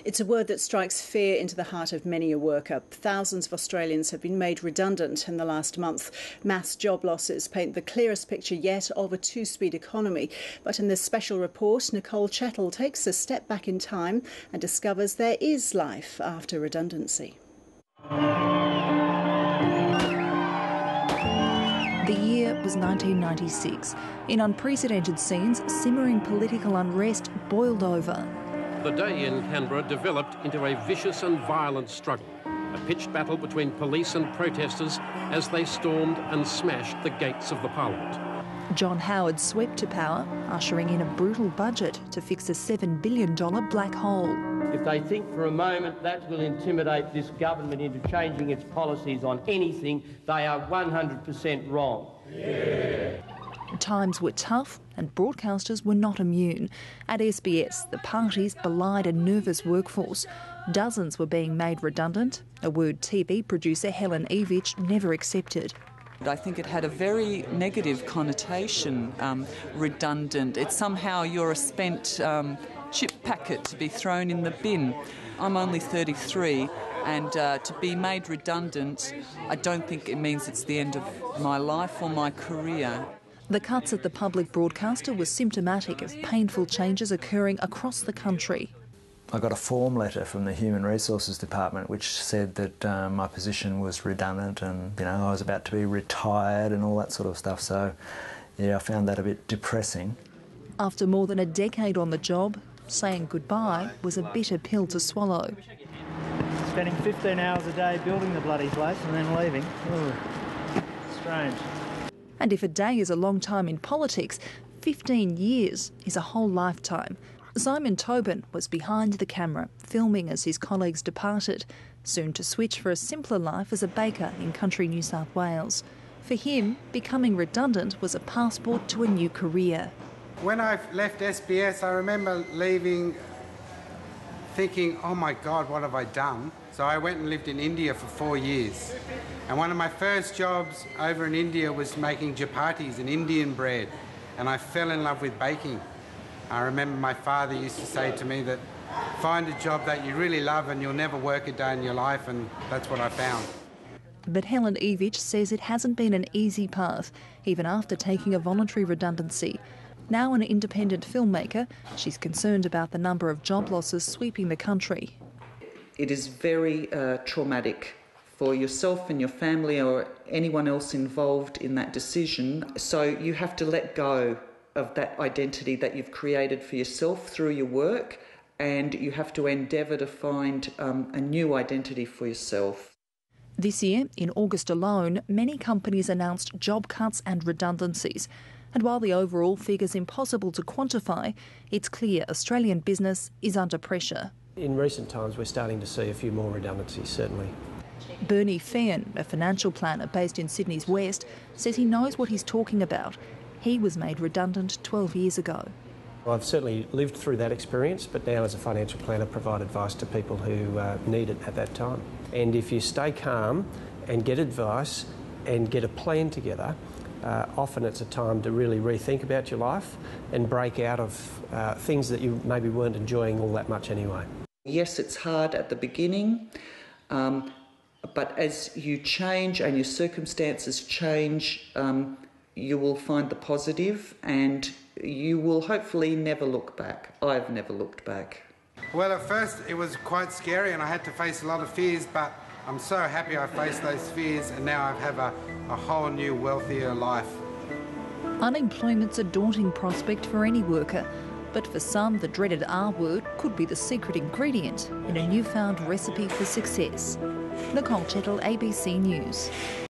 It's a word that strikes fear into the heart of many a worker. Thousands of Australians have been made redundant in the last month. Mass job losses paint the clearest picture yet of a two-speed economy. But in this special report, Nicole Chettle takes a step back in time and discovers there is life after redundancy. The year was 1996. In unprecedented scenes, simmering political unrest boiled over. The day in Canberra developed into a vicious and violent struggle, a pitched battle between police and protesters as they stormed and smashed the gates of the Parliament. John Howard swept to power, ushering in a brutal budget to fix a $7 billion black hole. If they think for a moment that will intimidate this government into changing its policies on anything, they are 100% wrong. Yeah. Times were tough and broadcasters were not immune. At SBS, the parties belied a nervous workforce. Dozens were being made redundant, a word TV producer Helen Evich never accepted. I think it had a very negative connotation, redundant. It's somehow you're a spent chip packet to be thrown in the bin. I'm only 33 and to be made redundant, I don't think it means it's the end of my life or my career. The cuts at the public broadcaster were symptomatic of painful changes occurring across the country. I got a form letter from the Human Resources Department which said that my position was redundant and I was about to be retired and all that sort of stuff. So yeah, I found that a bit depressing. After more than a decade on the job, saying goodbye was a bitter pill to swallow. Spending 15 hours a day building the bloody place and then leaving. Ooh, strange. And if a day is a long time in politics, 15 years is a whole lifetime. Simon Tobin was behind the camera, filming as his colleagues departed, soon to switch for a simpler life as a baker in country New South Wales. For him, becoming redundant was a passport to a new career. When I left SBS, I remember leaving thinking, oh my God, what have I done? So I went and lived in India for 4 years. And one of my first jobs over in India was making chapatis and Indian bread. And I fell in love with baking. I remember my father used to say to me that find a job that you really love and you'll never work a day in your life, and that's what I found. But Helen Evich says it hasn't been an easy path, even after taking a voluntary redundancy. Now an independent filmmaker, she's concerned about the number of job losses sweeping the country. It is very traumatic for yourself and your family or anyone else involved in that decision. So you have to let go of that identity that you've created for yourself through your work, and you have to endeavour to find a new identity for yourself. This year, in August alone, many companies announced job cuts and redundancies. And while the overall figure's impossible to quantify, it's clear Australian business is under pressure. In recent times, we're starting to see a few more redundancies, certainly. Bernie Feehan, a financial planner based in Sydney's West, says he knows what he's talking about. He was made redundant 12 years ago. I've certainly lived through that experience, but now as a financial planner provide advice to people who need it at that time. And if you stay calm and get advice and get a plan together, often it's a time to really rethink about your life and break out of things that you maybe weren't enjoying all that much anyway. Yes, it's hard at the beginning, but as you change and your circumstances change, you will find the positive and you will hopefully never look back. I've never looked back. Well, at first it was quite scary and I had to face a lot of fears, but I'm so happy I faced those fears and now I have a whole new, wealthier life. Unemployment's a daunting prospect for any worker, but for some, the dreaded R word could be the secret ingredient in a newfound recipe for success. Nicole Chettle, ABC News.